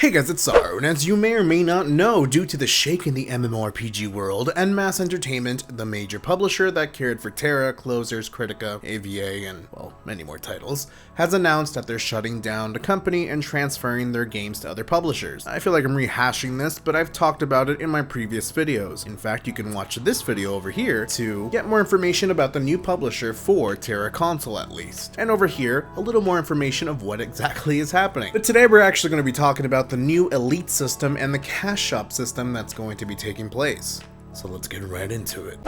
Hey guys, it's Saru, and as you may or may not know, due to the shake in the MMORPG world, Mass Entertainment, the major publisher that cared for TERA, Closers, Critica, AVA, and, well, many more titles, has announced that they're shutting down the company and transferring their games to other publishers. I feel like I'm rehashing this, but I've talked about it in my previous videos. In fact, you can watch this video over here to get more information about the new publisher for TERA Console at least. And over here, a little more information of what exactly is happening. But today we're actually going to be talking about the new Elite system and the cash shop system that's going to be taking place. So let's get right into it.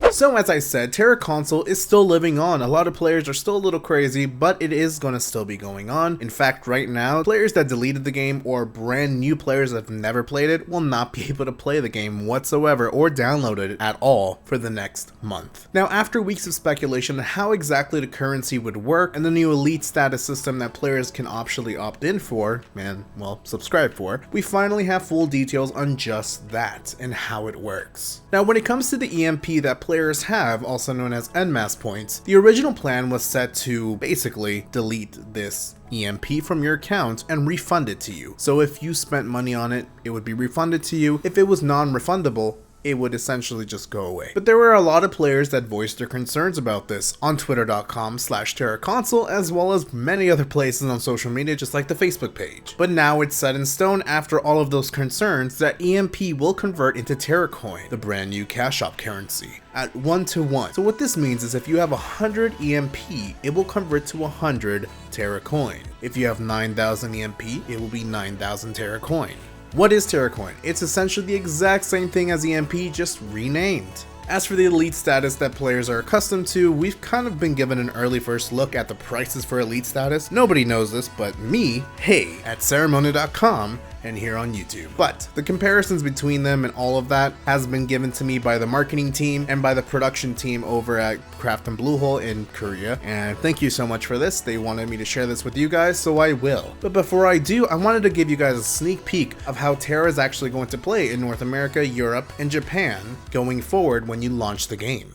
So as I said, TERA Console is still living on. A lot of players are still a little crazy, but it is going to still be going on. In fact, right now, players that deleted the game or brand new players that have never played it will not be able to play the game whatsoever or download it at all for the next month. Now, after weeks of speculation on how exactly the currency would work and the new Elite status system that players can optionally opt in for, and, well, subscribe for, we finally have full details on just that and how it works. Now, when it comes to the EMP that players have, also known as NMAS points, the original plan was set to basically delete this EMP from your account and refund it to you. So if you spent money on it, it would be refunded to you. If it was non-refundable, it would essentially just go away. But there were a lot of players that voiced their concerns about this on twitter.com/TERA Console, as well as many other places on social media, just like the Facebook page. But now it's set in stone after all of those concerns that EMP will convert into TERA Coin, the brand new cash shop currency, at 1-to-1. So what this means is if you have 100 EMP, it will convert to 100 TERA Coin. If you have 9,000 EMP, it will be 9,000 TERA Coin. What is TERA Coin? It's essentially the exact same thing as EMP, just renamed. As for the Elite status that players are accustomed to, we've kind of been given an early first look at the prices for Elite status. Nobody knows this but me, hey, at Sarumonin.com, and here on YouTube. But the comparisons between them and all of that has been given to me by the marketing team and by the production team over at Krafton Bluehole in Korea. And thank you so much for this. They wanted me to share this with you guys, so I will. But before I do, I wanted to give you guys a sneak peek of how TERA is actually going to play in North America, Europe, and Japan going forward when you launch the game.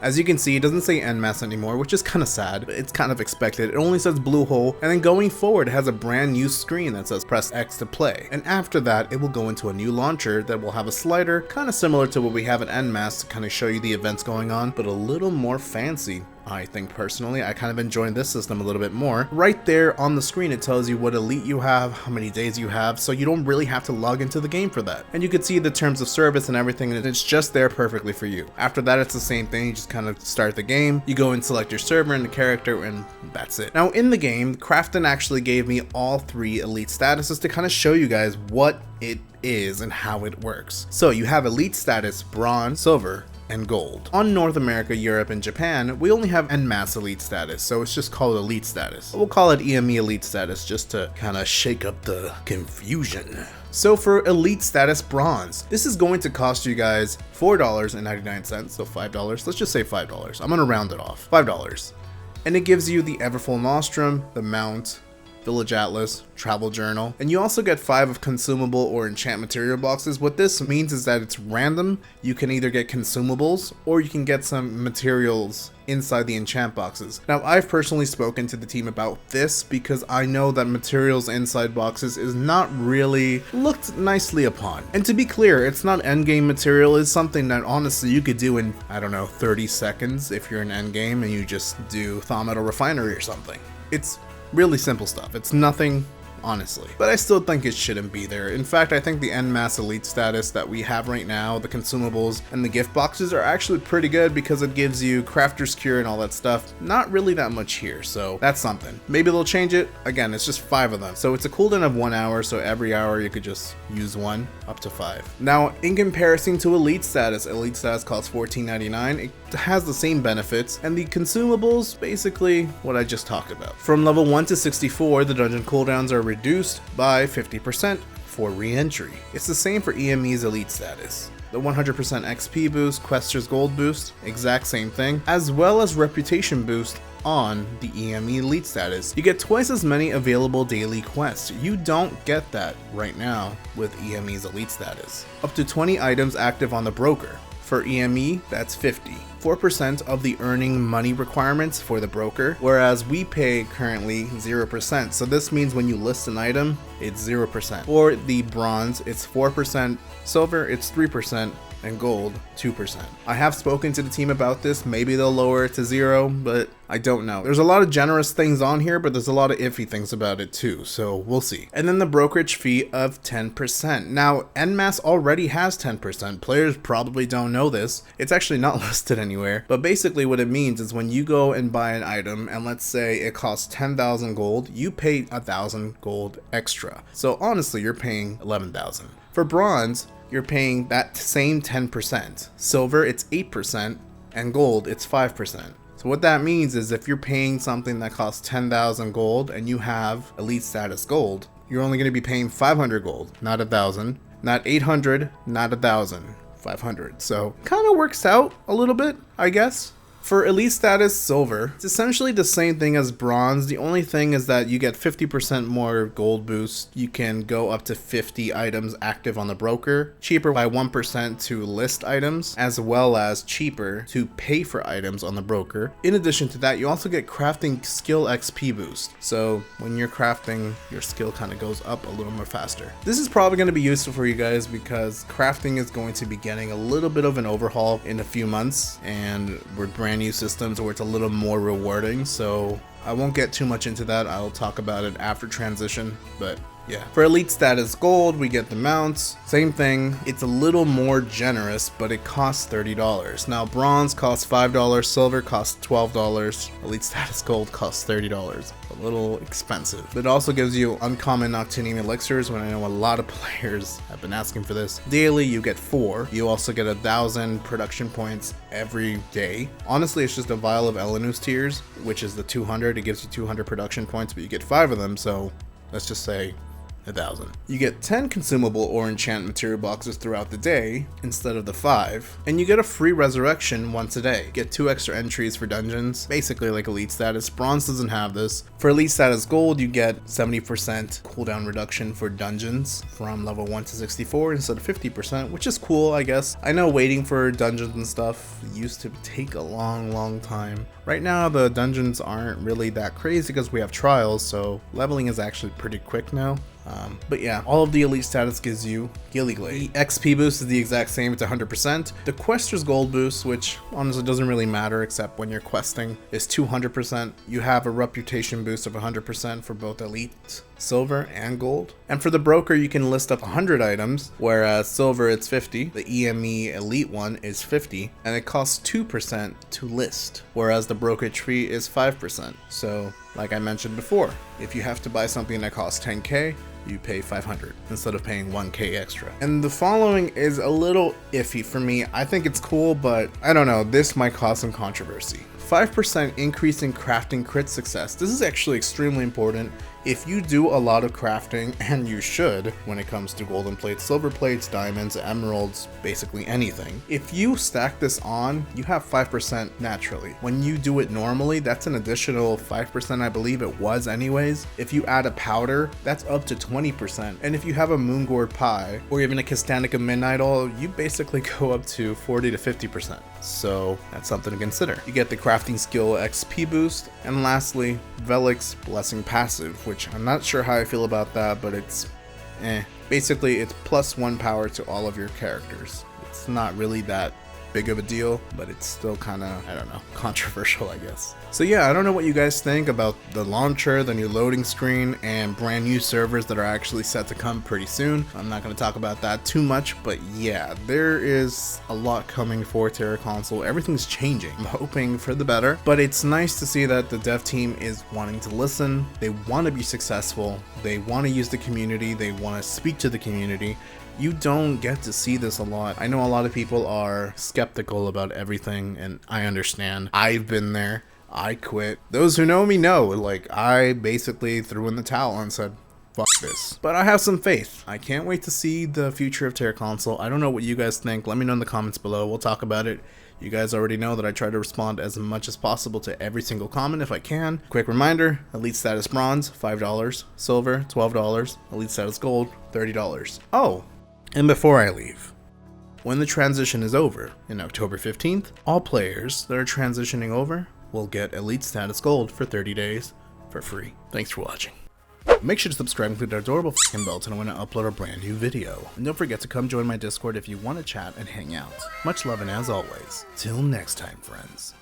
As you can see, it doesn't say NMAS anymore, which is kind of sad, but it's kind of expected. It only says Bluehole, and then going forward, it has a brand new screen that says press X to play. And after that, it will go into a new launcher that will have a slider, kind of similar to what we have at NMAS to kind of show you the events going on, but a little more fancy. I think personally, I kind of enjoyed this system a little bit more. Right there on the screen, it tells you what elite you have, how many days you have, so you don't really have to log into the game for that. And you can see the terms of service and everything, and it's just there perfectly for you. After that, it's the same thing. You just kind of start the game, you go and select your server and the character, and that's it. Now in the game, Krafton actually gave me all 3 elite statuses to kind of show you guys what it is and how it works. So you have elite status, bronze, silver, and gold. On North America, Europe, and Japan, we only have NMAS Elite status, so it's just called Elite status. We'll call it EME Elite status just to kind of shake up the confusion. So for Elite status bronze, this is going to cost you guys $4.99, so $5. Let's just say $5. I'm gonna round it off. $5. And it gives you the Everfull Nostrum, the Mount, Village Atlas, Travel Journal, and you also get 5 of consumable or enchant material boxes. What this means is that it's random. You can either get consumables or you can get some materials inside the enchant boxes. Now, I've personally spoken to the team about this because I know that materials inside boxes is not really looked nicely upon. And to be clear, it's not endgame material. It's something that honestly you could do in, I don't know, 30 seconds if you're in endgame and you just do Thaw Metal Refinery or something. It's really simple stuff. It's nothing honestly. But I still think it shouldn't be there. In fact, I think the en masse elite status that we have right now, the consumables and the gift boxes, are actually pretty good because it gives you crafter's cure and all that stuff. Not really that much here, so that's something. Maybe they'll change it. Again, it's just 5 of them. So it's a cooldown of 1 hour, so every hour you could just use 1 up to 5. Now, in comparison to elite status costs $14.99. It has the same benefits, and the consumables, basically what I just talked about. From level 1 to 64, the dungeon cooldowns are reduced by 50% for re-entry. It's the same for EME's elite status. The 100% XP boost, Quester's gold boost, exact same thing, as well as reputation boost on the EME elite status. You get twice as many available daily quests. You don't get that right now with EME's elite status. Up to 20 items active on the broker. For EME, that's 50. 4% of the earning money requirements for the broker, whereas we pay currently 0%. So this means when you list an item, it's 0%. For the bronze, it's 4%, silver, it's 3%, and gold, 2%. I have spoken to the team about this. Maybe they'll lower it to 0, but I don't know. There's a lot of generous things on here, but there's a lot of iffy things about it too, so we'll see. And then the brokerage fee of 10%. Now, NMAS already has 10%. Players probably don't know this. It's actually not listed anywhere, but basically what it means is when you go and buy an item, and let's say it costs 10,000 gold, you pay 1,000 gold extra. So honestly, you're paying 11,000. For bronze, you're paying that same 10%. Silver, it's 8%, and gold, it's 5%. So what that means is if you're paying something that costs 10,000 gold and you have elite status gold, you're only going to be paying 500 gold, not 1,000, not 800, not 1,000, 500. So kind of works out a little bit, I guess. For elite status silver, it's essentially the same thing as bronze. The only thing is that you get 50% more gold boost. You can go up to 50 items active on the broker, cheaper by 1% to list items, as well as cheaper to pay for items on the broker. In addition to that, you also get crafting skill XP boost. So when you're crafting, your skill kind of goes up a little more faster. This is probably going to be useful for you guys because crafting is going to be getting a little bit of an overhaul in a few months, and we're brand new systems where it's a little more rewarding, so I won't get too much into that. I'll talk about it after transition, but yeah. For elite status gold, we get the mounts. Same thing. It's a little more generous, but it costs $30. Now, bronze costs $5, silver costs $12, elite status gold costs $30. A little expensive. But it also gives you uncommon Noctinian elixirs, when I know a lot of players have been asking for this. Daily, you get 4. You also get 1,000 production points every day. Honestly, it's just a vial of Elenus tears, which is the 200. It gives you 200 production points, but you get 5 of them, so let's just say 1,000. You get 10 consumable or enchant material boxes throughout the day instead of the 5, and you get a free resurrection once a day. Get 2 extra entries for dungeons, basically like elite status. Bronze doesn't have this. For elite status gold, you get 70% cooldown reduction for dungeons from level 1 to 64 instead of 50%, which is cool, I guess. I know waiting for dungeons and stuff used to take a long time. Right now, the dungeons aren't really that crazy because we have trials, so leveling is actually pretty quick now. But yeah, all of the elite status gives you Gilliglade. The XP boost is the exact same, it's 100%. The Quester's gold boost, which honestly doesn't really matter except when you're questing, is 200%. You have a reputation boost of 100% for both elite silver and gold. And for the broker, you can list up 100 items, whereas silver it's 50, the EME elite one is 50, and it costs 2% to list, whereas the brokerage fee is 5%. So like I mentioned before, if you have to buy something that costs 10k, you pay 500 instead of paying 1k extra. And the following is a little iffy for me. I think it's cool, but I don't know, this might cause some controversy. 5% increase in crafting crit success. This is actually extremely important. If you do a lot of crafting, and you should when it comes to golden plates, silver plates, diamonds, emeralds, basically anything, if you stack this on, you have 5% naturally. When you do it normally, that's an additional 5%, I believe it was anyways. If you add a powder, that's up to 20%. And if you have a Moongord pie, or even a Castanica Midnight Oil, you basically go up to 40 to 50%. So that's something to consider. You get the crafting skill XP boost, and lastly, Velik's Blessing passive, which I'm not sure how I feel about that, but it's Basically, it's +1 power to all of your characters. It's not really that big of a deal, but it's still kind of, I don't know, controversial, I guess. So yeah, I don't know what you guys think about the launcher, the new loading screen, and brand new servers that are actually set to come pretty soon. I'm not going to talk about that too much, but yeah, there is a lot coming for TERA Console. Everything's changing. I'm hoping for the better, but it's nice to see that the dev team is wanting to listen. They want to be successful. They want to use the community. They want to speak to the community. You don't get to see this a lot. I know a lot of people are skeptical about everything, and I understand. I've been there. I quit. Those who know me know, like, I basically threw in the towel and said, fuck this. But I have some faith. I can't wait to see the future of TERA Console. I don't know what you guys think. Let me know in the comments below. We'll talk about it. You guys already know that I try to respond as much as possible to every single comment if I can. Quick reminder, Elite Status Bronze, $5. Silver, $12. Elite Status Gold, $30. Oh, and before I leave, when the transition is over, in October 15th, all players that are transitioning over will get Elite Status Gold for 30 days for free. Thanks for watching. Make sure to subscribe and click that adorable fucking bell to know when I upload a brand new video. And don't forget to come join my Discord if you want to chat and hang out. Much love, and as always, till next time, friends.